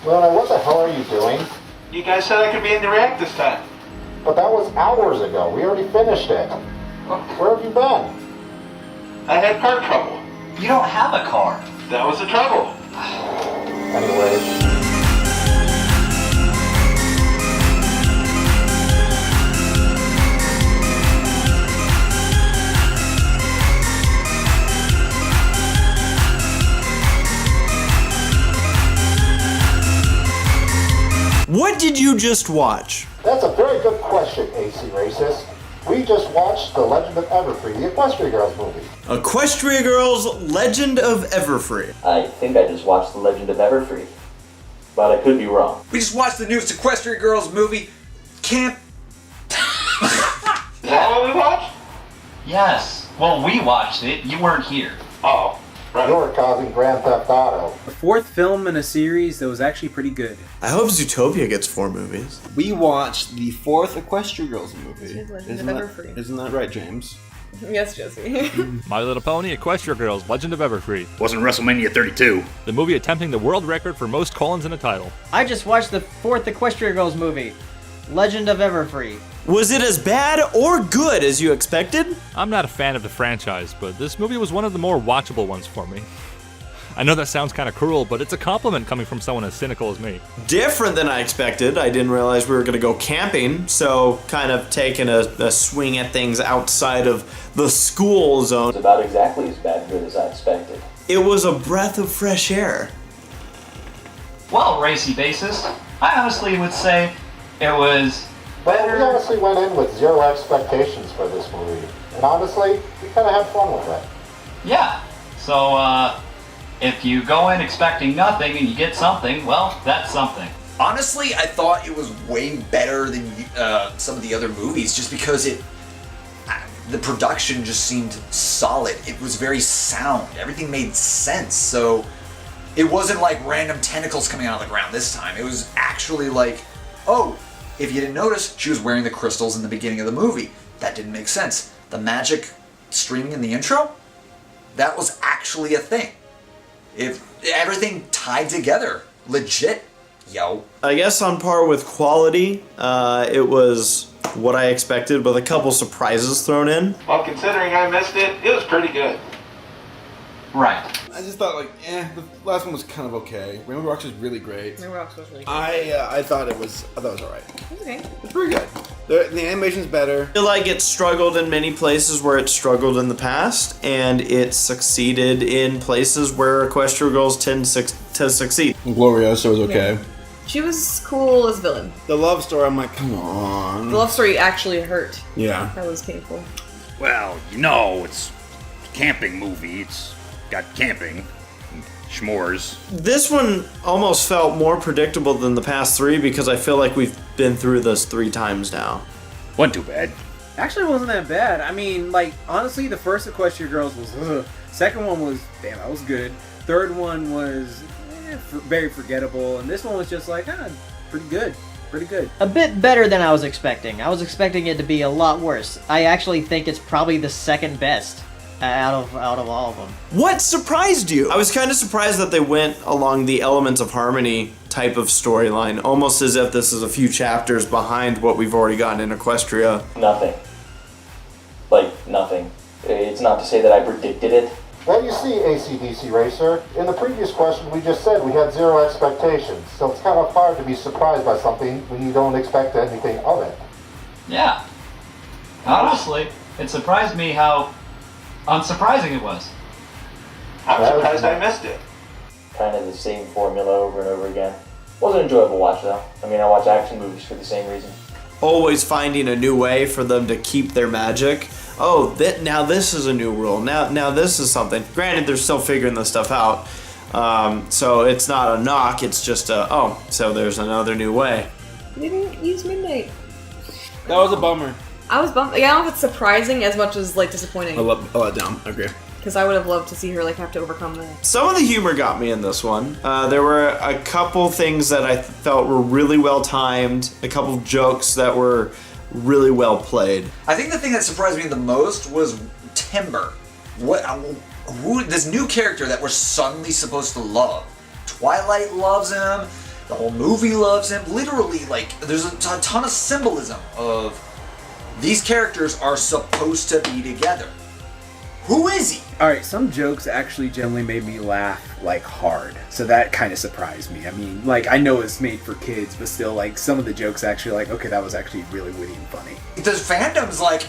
Luna, what the hell are you doing? You guys said I could be in the React this time. But that was hours ago. We already finished it. Where have you been? I had car trouble. You don't have a car. That was the trouble. Anyways. What did you just watch? That's a very good question, ACRacebest. We just watched The Legend of Everfree, the Equestria Girls movie. Equestria Girls Legend of Everfree. I think I just watched The Legend of Everfree, but I could be wrong. We just watched the newest Equestria Girls movie, Camp... Is that what we watched? Yes. Well, we watched it. You weren't here. Oh, right. You're causing Grand Theft Auto. The fourth film in a series that was actually pretty good. I hope Zootopia gets 4 movies. We watched the 4th Equestria Girls movie. Isn't that right, James? Yes, Jesse. My Little Pony, Equestria Girls, Legend of Everfree. Wasn't WrestleMania 32. The movie attempting the world record for most colons in a title. I just watched the 4th Equestria Girls movie, Legend of Everfree. Was it as bad or good as you expected? I'm not a fan of the franchise, but this movie was one of the more watchable ones for me. I know that sounds kind of cruel, but it's a compliment coming from someone as cynical as me. Different than I expected. I didn't realize we were going to go camping, so kind of taking a swing at things outside of the school zone. It's about exactly as bad good as I expected. It was a breath of fresh air. Well, racy bassist, I honestly would say it was better. Well, we honestly went in with 0 expectations for this movie. And honestly, we kind of had fun with it. Yeah. So, if you go in expecting nothing and you get something, well, that's something. Honestly, I thought it was way better than some of the other movies just because the production just seemed solid. It was very sound. Everything made sense. So it wasn't like random tentacles coming out of the ground this time. It was actually like, oh, if you didn't notice, she was wearing the crystals in the beginning of the movie. That didn't make sense. The magic streaming in the intro, that was actually a thing. If everything tied together, legit, yo. I guess on par with quality, it was what I expected with a couple surprises thrown in. Well, considering I missed it, it was pretty good. Right. I just thought the last one was kind of okay. Rainbow Rocks was really great. Rainbow Rocks was really good. I thought it was alright. Okay. It's pretty good. The animation's better. I feel like it struggled in many places where it struggled in the past, and it succeeded in places where Equestria Girls tend to succeed. Gloriosa was okay. Yeah. She was cool as villain. The love story, I'm like, come on. The love story actually hurt. Yeah. That was painful. Well, you know, it's a camping movie. It's got camping, s'mores. This one almost felt more predictable than the past 3 because I feel like we've been through this 3 times now. Wasn't too bad. Actually, it wasn't that bad. I mean, like, honestly, the first Equestria Girls was second one was, damn, that was good. Third one was very forgettable. And this one was just like, pretty good. Pretty good. A bit better than I was expecting. I was expecting it to be a lot worse. I actually think it's probably the second best out of all of them. What surprised you? I was kind of surprised that they went along the Elements of Harmony type of storyline, almost as if this is a few chapters behind what we've already gotten in Equestria. Nothing. Like, nothing. It's not to say that I predicted it. Well, you see, ACDC Racer, in the previous question we just said we had 0 expectations, so it's kind of hard to be surprised by something when you don't expect anything of it. Yeah. Honestly, it surprised me how unsurprising it was. I'm surprised I missed it. Kind of the same formula over and over again. Wasn't an enjoyable watch though. I mean, I watch action movies for the same reason. Always finding a new way for them to keep their magic. Oh, now this is a new rule. Now this is something. Granted, they're still figuring this stuff out. So it's not a knock, it's just so there's another new way. They didn't use Midnight. That was a bummer. I was bummed. Yeah, I don't know if it's surprising as much as like disappointing. I let down. I agree. Because I would have loved to see her like have to overcome that. Some of the humor got me in this one. There were a couple things that I felt were really well timed. A couple jokes that were really well played. I think the thing that surprised me the most was Timber. Who this new character that we're suddenly supposed to love. Twilight loves him. The whole movie loves him. Literally, like, there's a ton of symbolism of these characters are supposed to be together. Who is he? Alright, some jokes actually generally made me laugh, like, hard. So that kind of surprised me. I mean, like, I know it's made for kids, but still, like, some of the jokes actually, like, okay, that was actually really witty and funny. The fandom's like,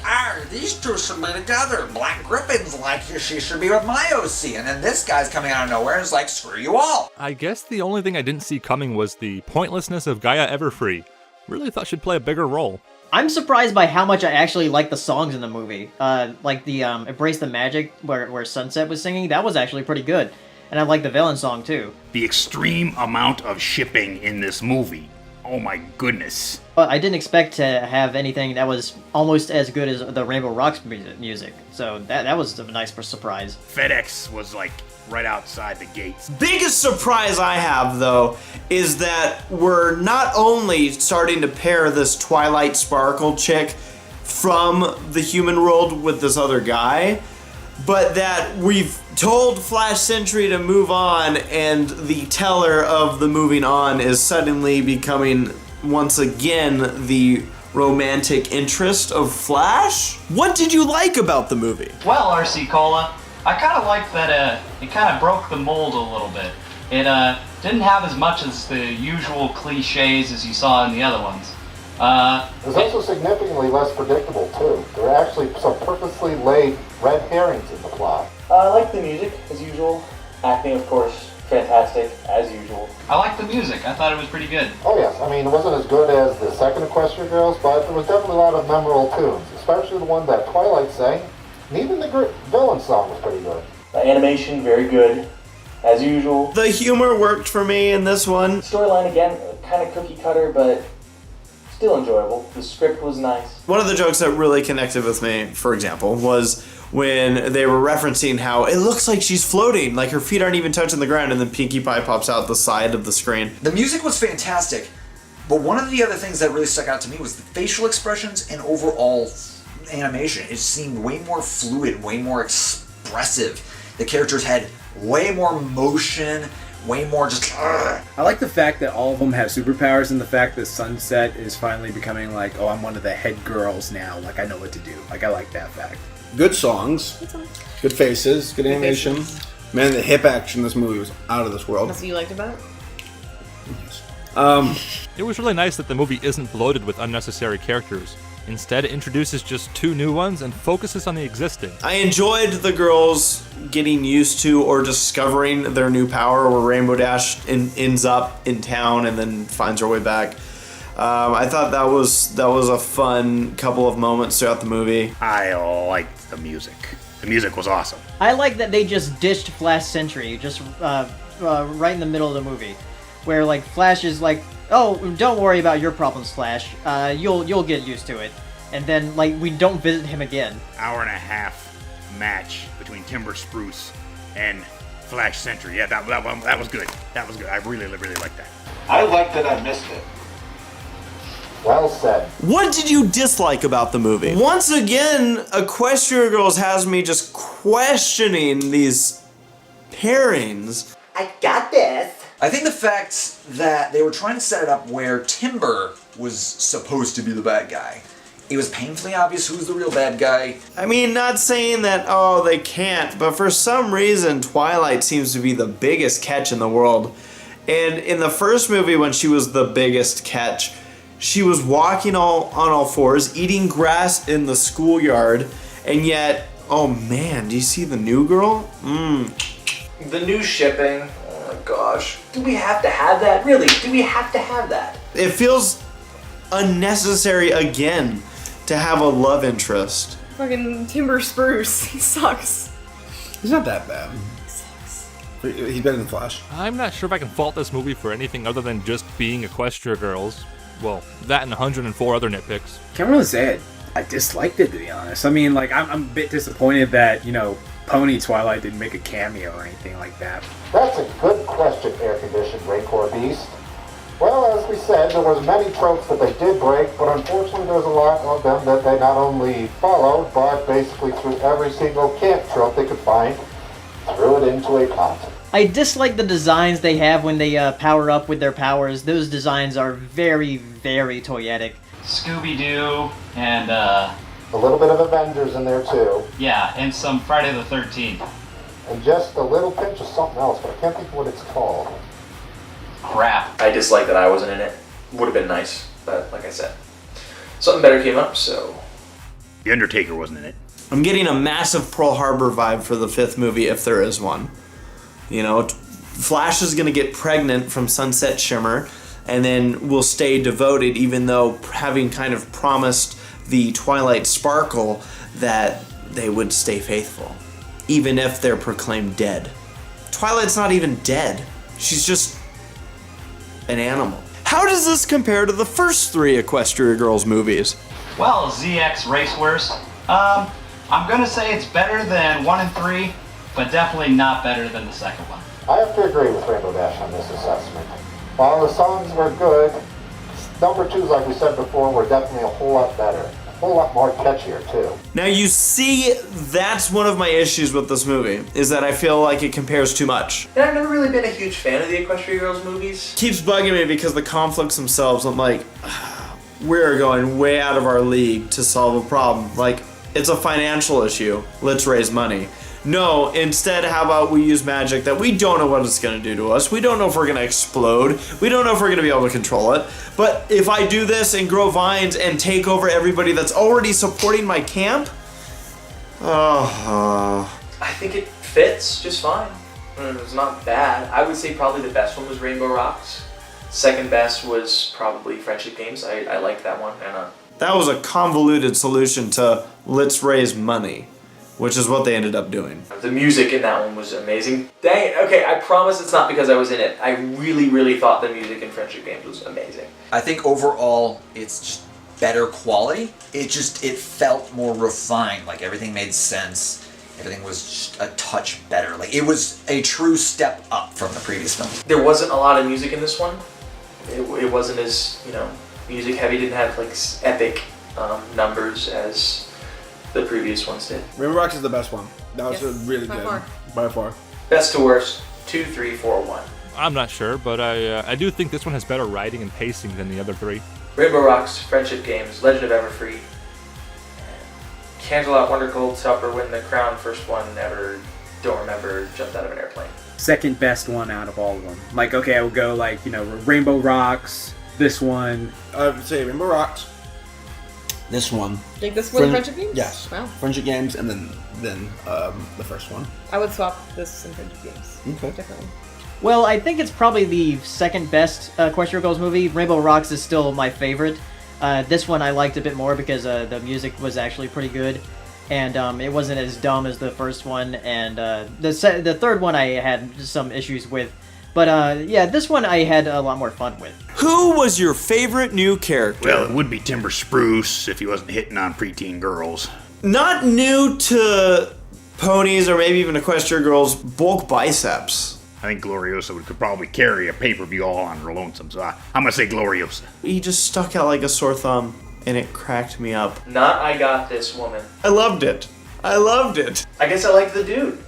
these two should be together. Black Griffin's like, she should be with my OC. And then this guy's coming out of nowhere and is like, screw you all. I guess the only thing I didn't see coming was the pointlessness of Gaia Everfree. Really thought she'd play a bigger role. I'm surprised by how much I actually like the songs in the movie. Like the Embrace the Magic, where Sunset was singing, that was actually pretty good. And I like the villain song too. The extreme amount of shipping in this movie. Oh my goodness. But I didn't expect to have anything that was almost as good as the Rainbow Rocks music. So that was a nice surprise. FedEx was like right outside the gates. Biggest surprise I have, though, is that we're not only starting to pair this Twilight Sparkle chick from the human world with this other guy, but that we've told Flash Sentry to move on, and the teller of the moving on is suddenly becoming, once again, the romantic interest of Flash? What did you like about the movie? Well, RC Cola, I kind of like that it kind of broke the mold a little bit. It didn't have as much as the usual cliches as you saw in the other ones. It was also significantly less predictable, too. There were actually some purposely laid red herrings in the plot. I like the music, as usual. Acting, of course, fantastic, as usual. I like the music. I thought it was pretty good. Oh yes, I mean, it wasn't as good as the second Equestria Girls, but there was definitely a lot of memorable tunes, especially the one that Twilight sang. And even the villain song was pretty good. Animation, very good, as usual. The humor worked for me in this one. Storyline, again, kind of cookie cutter, but still enjoyable. The script was nice. One of the jokes that really connected with me, for example, was when they were referencing how it looks like she's floating, like her feet aren't even touching the ground, and then Pinkie Pie pops out the side of the screen. The music was fantastic, but one of the other things that really stuck out to me was the facial expressions and overall animation. It seemed way more fluid, way more expressive. The characters had way more motion, way more just... I like the fact that all of them have superpowers, and the fact that Sunset is finally becoming like, oh, I'm one of the head girls now, like I know what to do. Like, I like that fact. Good songs, good faces, good animation. Man, the hip action in this movie was out of this world. That's what you liked about it? It was really nice that the movie isn't bloated with unnecessary characters. Instead, it introduces just 2 new ones and focuses on the existing. I enjoyed the girls getting used to or discovering their new power, where Rainbow Dash ends up in town and then finds her way back. I thought that was a fun couple of moments throughout the movie. I liked the music. The music was awesome. I like that they just ditched Flash Sentry just right in the middle of the movie, where like Flash is like, oh, don't worry about your problems, Flash. You'll get used to it. And then like we don't visit him again. Hour and a half match between Timber Spruce and Flash Sentry. Yeah, that was good. That was good. I really liked that. I liked that I missed it. Well said. What did you dislike about the movie? Once again, Equestria Girls has me just questioning these pairings. I got this. I think the fact that they were trying to set it up where Timber was supposed to be the bad guy, it was painfully obvious who's the real bad guy. I mean, not saying that, oh, they can't, but for some reason, Twilight seems to be the biggest catch in the world. And in the first movie, when she was the biggest catch, she was walking on all fours, eating grass in the schoolyard, and yet, oh man, do you see the new girl? The new shipping, oh my gosh. Do we have to have that? Really, do we have to have that? It feels unnecessary again to have a love interest. Fucking Timber Spruce. He sucks. He's not that bad. He's better than Flash. I'm not sure if I can fault this movie for anything other than just being Equestria Girls. Well, that and 104 other nitpicks. Can't really say it. I disliked it, to be honest. I mean, like, I'm a bit disappointed that, you know, Pony Twilight didn't make a cameo or anything like that. That's a good question, air-conditioned Raycore Beast. Well, as we said, there was many tropes that they did break, but unfortunately there's a lot of them that they not only followed, but basically threw every single camp trope they could find, threw it into a pot. I dislike the designs they have when they power up with their powers. Those designs are very, very toyetic. Scooby-Doo and A little bit of Avengers in there too. yeah, and some Friday the 13th. And just a little pinch of something else, but I can't think of what it's called. Crap. I dislike that I wasn't in it. Would have been nice, but like I said, something better came up, so... The Undertaker wasn't in it. I'm getting a massive Pearl Harbor vibe for the 5th movie, if there is one. You know, Flash is going to get pregnant from Sunset Shimmer, and then will stay devoted, even though having kind of promised the Twilight Sparkle that they would stay faithful, even if they're proclaimed dead. Twilight's not even dead. She's just an animal. How does this compare to the first 3 Equestria Girls movies? Well, ZX Raceworst. I'm gonna say it's better than 1 and 3, but definitely not better than the second one. I have to agree with Rainbow Dash on this assessment. While the songs were good, number 2s, like we said before, were definitely a whole lot better. A whole lot more catchier, too. Now you see, that's one of my issues with this movie, is that I feel like it compares too much. And I've never really been a huge fan of the Equestria Girls movies. Keeps bugging me because the conflicts themselves, I'm like, we're going way out of our league to solve a problem. Like, it's a financial issue. Let's raise money. No, instead, how about we use magic that we don't know what it's going to do to us. We don't know if we're going to explode. We don't know if we're going to be able to control it. But if I do this and grow vines and take over everybody that's already supporting my camp, I think it fits just fine. It's not bad. I would say probably the best one was Rainbow Rocks. Second best was probably Friendship Games. I liked that one. And that was a convoluted solution to let's raise money, which is what they ended up doing. the music in that one was amazing. Dang it. Okay, I promise it's not because I was in it. I really, really thought the music in Friendship Games was amazing. I think overall it's just better quality. It felt more refined. Like everything made sense. Everything was just a touch better. Like it was a true step up from the previous film. There wasn't a lot of music in this one. It wasn't as, music heavy. Didn't have like epic numbers as the previous ones did. Rainbow Rocks is the best one. That was really by good. far. By far. Best to worst, 2, 3, 4, 1. I'm not sure, but I do think this one has better writing and pacing than the other three. Rainbow Rocks, Friendship Games, Legend of Everfree, Candelot, Wondercold, Supper, Win the Crown, first one ever, don't remember, jumped out of an airplane. Second best one out of all of them. Like, okay, I would go like, Rainbow Rocks, this one. I would say Rainbow Rocks. This one. Like this one, Friendship Games? Yes. Wow. Friendship Games, and then the first one. I would swap this and Friendship Games. Okay. Definitely. Well, I think it's probably the second best Equestria Girls movie. Rainbow Rocks is still my favorite. This one I liked a bit more because the music was actually pretty good, and it wasn't as dumb as the first one. And the third one I had some issues with, but yeah, this one I had a lot more fun with. Who was your favorite new character? Well, it would be Timber Spruce if he wasn't hitting on preteen girls. Not new to ponies or maybe even Equestria Girls, bulk biceps. I think Gloriosa could probably carry a pay-per-view all on her lonesome, so I'm gonna say Gloriosa. He just stuck out like a sore thumb, and it cracked me up. Not I Got This Woman. I loved it. I loved it. I guess I liked the dude.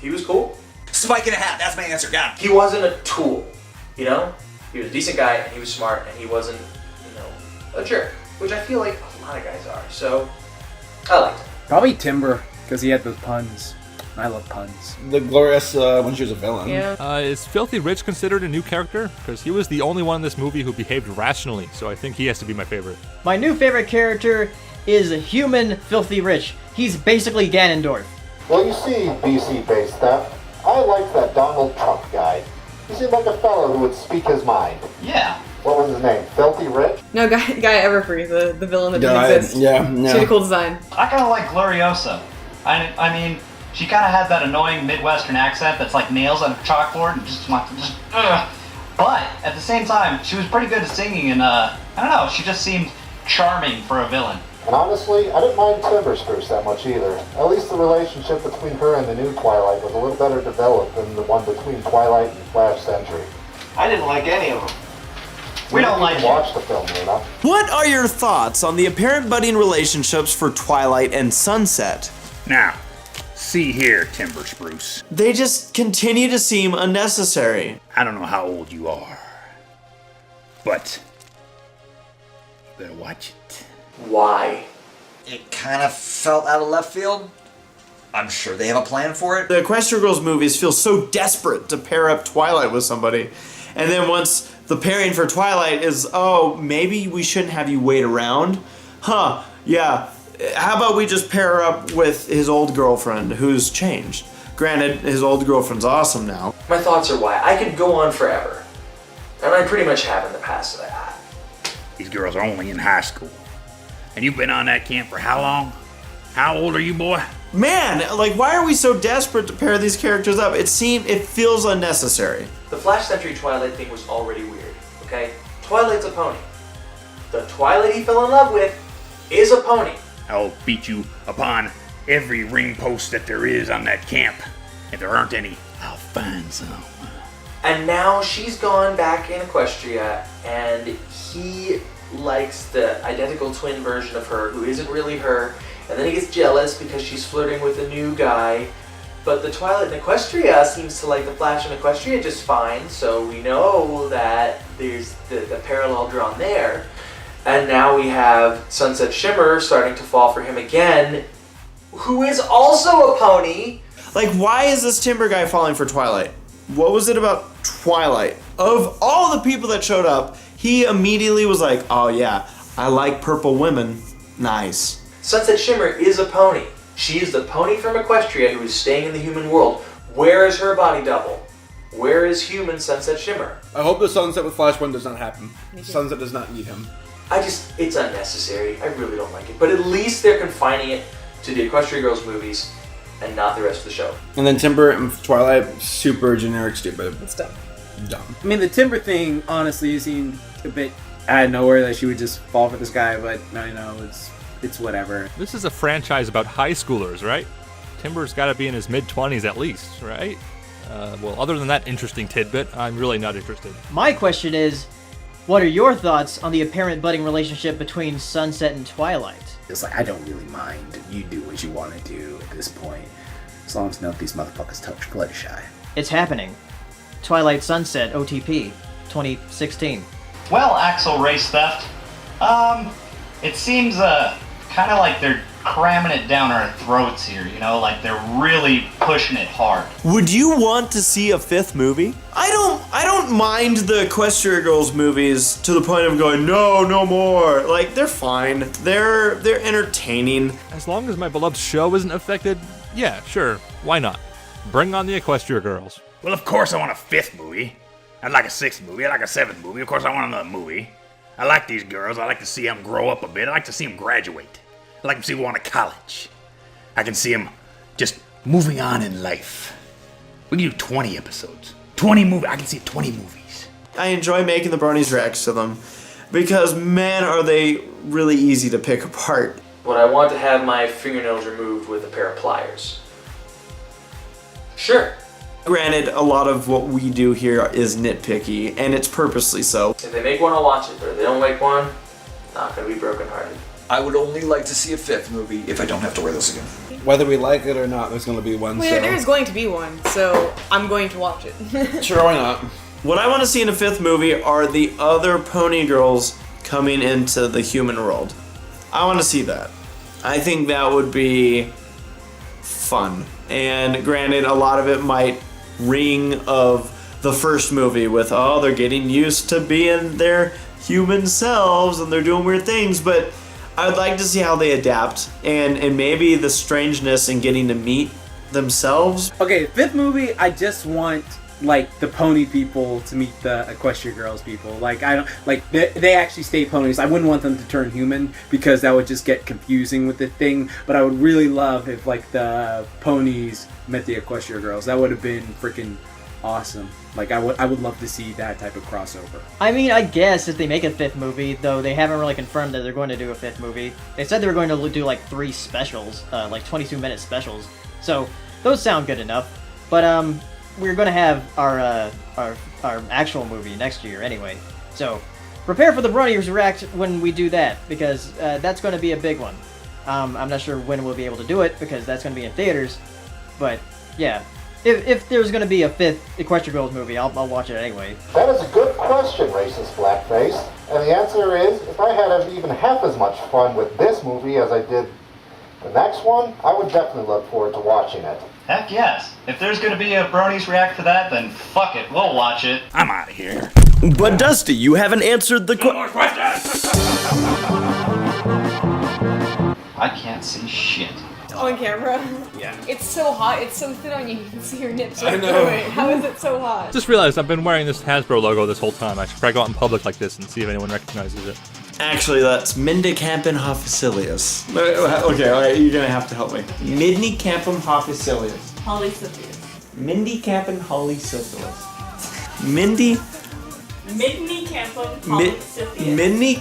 He was cool. Spike in a hat, that's my answer, got it. He wasn't a tool, He was a decent guy, and he was smart, and he wasn't, a jerk. Which I feel like a lot of guys are, so I liked him. Probably Timber, because he had those puns. I love puns. The Glorious when she was a villain. Yeah. Is Filthy Rich considered a new character? Because he was the only one in this movie who behaved rationally, so I think he has to be my favorite. My new favorite character is Human Filthy Rich. He's basically Ganondorf. Well, you see, BC-based stuff, I liked that Donald Trump guy. He seemed like a fellow who would speak his mind. Yeah. What was his name? Filthy Rich? No, guy Everfree, the villain that didn't exist. Yeah. Really cool design. I kind of like Gloriosa. I mean, she kind of had that annoying Midwestern accent that's like nails on a chalkboard and just ugh. But at the same time, she was pretty good at singing, and I don't know, she just seemed charming for a villain. And honestly, I didn't mind Timber Spruce that much either. At least the relationship between her and the new Twilight was a little better developed than the one between Twilight and Flash Sentry. I didn't like any of them. We don't like you. Watch the film, Luna. What are your thoughts on the apparent budding relationships for Twilight and Sunset? Now, See here, Timber Spruce. They just continue to seem unnecessary. I don't know how old you are, but you better watch it. Why? It kind of felt out of left field. I'm sure they have a plan for it. The Equestria Girls movies feel so desperate to pair up Twilight with somebody. And then once the pairing for Twilight is, oh, maybe we shouldn't have you wait around. Huh, yeah. How about we just pair her up with his old girlfriend who's changed? Granted, his old girlfriend's awesome now. My thoughts are why. I could go on forever. And I pretty much have in the past. These girls are only in high school. And you've been on that camp for how long? How old are you, boy? Man, like, why are we so desperate to pair these characters up? It feels unnecessary. The Flash Sentry Twilight thing was already weird, okay? Twilight's a pony. The Twilight he fell in love with is a pony. I'll beat you upon every ring post that there is on that camp. If there aren't any, I'll find some. And now she's gone back in Equestria, and he likes the identical twin version of her who isn't really her. And then he gets jealous because she's flirting with a new guy. But the Twilight in Equestria seems to like the Flash in Equestria just fine, so we know that there's the parallel drawn there. And now we have Sunset Shimmer starting to fall for him again, who is also a pony. Like, why is this Timber guy falling for Twilight? What was it about Twilight? Of all the people that showed up, he immediately was like, oh yeah, I like purple women. Nice. Sunset Shimmer is a pony. She is the pony from Equestria who is staying in the human world. Where is her body double? Where is human Sunset Shimmer? I hope the Sunset with Flash one does not happen. Sunset does not need him. It's unnecessary. I really don't like it. But at least they're confining it to the Equestria Girls movies and not the rest of the show. And then Timber and Twilight, super generic, stupid. It's dumb. Dumb. I mean, the Timber thing, honestly, seemed a bit out of nowhere that she would just fall for this guy, but I know it's whatever. This is a franchise about high schoolers, right? Timber's got to be in his mid-20s at least, right? Well, other than that interesting tidbit, I'm really not interested. My question is, what are your thoughts on the apparent budding relationship between Sunset and Twilight? It's like, I don't really mind. You do what you want to do at this point. As long as none of these motherfuckers touch Fluttershy. It's happening. Twilight Sunset OTP 2016. Well, Axel Race Theft, it seems kind of like they're cramming it down our throats here, you know, like they're really pushing it hard. Would you want to see a fifth movie? I don't mind the Equestria Girls movies to the point of going, no more. Like, they're fine. They're entertaining. As long as my beloved show isn't affected, yeah, sure, why not? Bring on the Equestria Girls. Well, of course I want a fifth movie. I'd like a sixth movie. I'd like a seventh movie. Of course I want another movie. I like these girls. I like to see them grow up a bit. I like to see them graduate. I like to see them go to college. I can see them just moving on in life. We can do 20 episodes. 20 movies. I can see 20 movies. I enjoy making the Bronies reacts to them because, man, are they really easy to pick apart. Would I want to have my fingernails removed with a pair of pliers? Sure. Granted, a lot of what we do here is nitpicky, and it's purposely so. If they make one, I'll watch it, but if they don't make one, not gonna be brokenhearted. I would only like to see a fifth movie if I don't have to wear this again. Whether we like it or not, there's going to be one. Well, so. there is going to be one, so I'm going to watch it. Sure, why not? What I want to see in a fifth movie are the other pony girls coming into the human world. I want to see that. I think that would be fun. And granted, a lot of it might ring of the first movie with, oh, they're getting used to being their human selves and they're doing weird things, but I would like to see how they adapt and maybe the strangeness in getting to meet themselves. Okay, fifth movie, I just want like the pony people to meet the Equestria Girls people. Like, I don't like they actually stay ponies. I wouldn't want them to turn human because that would just get confusing with the thing. But I would really love if like the ponies met the Equestria Girls. That would have been freaking awesome. Like, I would love to see that type of crossover. I mean, I guess if they make a fifth movie, though they haven't really confirmed that they're going to do a fifth movie. They said they were going to do like 3 specials, like 22-minute specials. So those sound good enough. But we're going to have our actual movie next year anyway. So prepare for the Bronies React when we do that, because that's going to be a big one. I'm not sure when we'll be able to do it because that's going to be in theaters. But yeah, if there's gonna be a 5th Equestria Girls movie, I'll watch it anyway. That is a good question, racist blackface. And the answer is, if I had even half as much fun with this movie as I did the next one, I would definitely look forward to watching it. Heck yes. If there's gonna be a Bronies react to that, then fuck it, we'll watch it. I'm out of here. But Dusty, you haven't answered the question. I can't see shit. On camera. Yeah. It's so hot. It's so thin on you. You can see your nips. I know. Wait, how is it so hot? Just realized I've been wearing this Hasbro logo this whole time. I should probably go out in public like this and see if anyone recognizes it. Actually, that's Mindicampum Hofficilius. Okay, all right, you're gonna have to help me. Midnicampum Hofficilius. Polysyphilis. Mindicampum Holisyphilis. Midnicampum polysyphilis.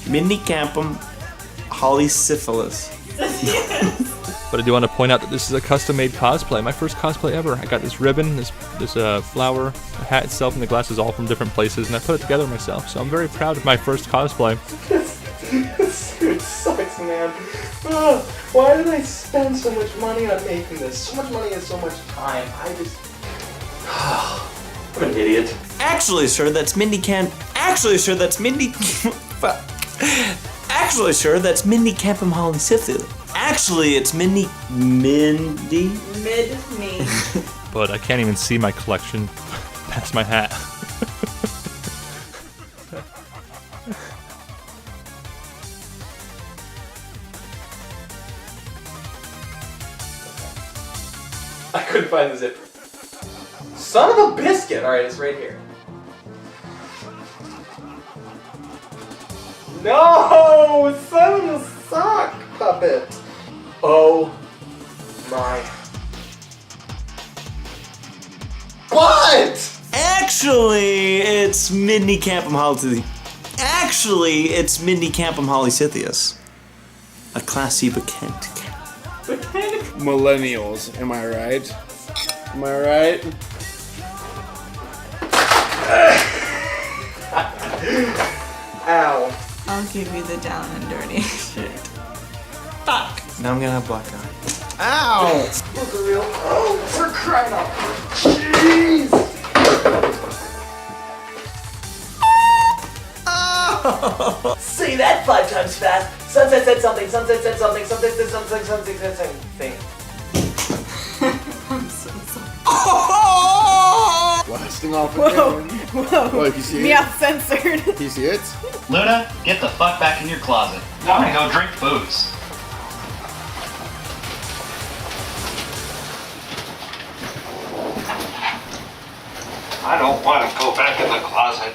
Midnicampum Holisyphilis. But I do want to point out that this is a custom-made cosplay. My first cosplay ever. I got this ribbon, this flower, the hat itself, and the glasses all from different places, and I put it together myself. So I'm very proud of my first cosplay. This suit sucks, man. Ugh, why did I spend so much money on making this? So much money and so much time. I'm an idiot. Actually, sir, that's Actually, sir, that's Mindicampum Holisyphilis. Actually, it's Mindy. Mid-me. But I can't even see my collection past my hat. I couldn't find the zipper. Son of a biscuit! Alright, it's right here. No! Son of a sock puppet! Oh my. What? Actually, it's Midnicampum Holisythius. Actually, it's Midnicampum Holisythius. A classy Bacant. Millennials, am I right? Am I right? Ow. I'll give you the down and dirty shit. Fuck. Now I'm gonna have black eye. Ow! Look real. Oh, for crying out loud. Jeez! Oh! Say that 5 times fast. Sunset said something. Sunset said something. Sunset said something. Sunset said something. I'm so sorry. Blasting off Whoa. again. Whoa. Look, you see it? Meow censored. You see it? Luna, get the fuck back in your closet. I'm gonna go drink booze. I don't want to go back in the closet.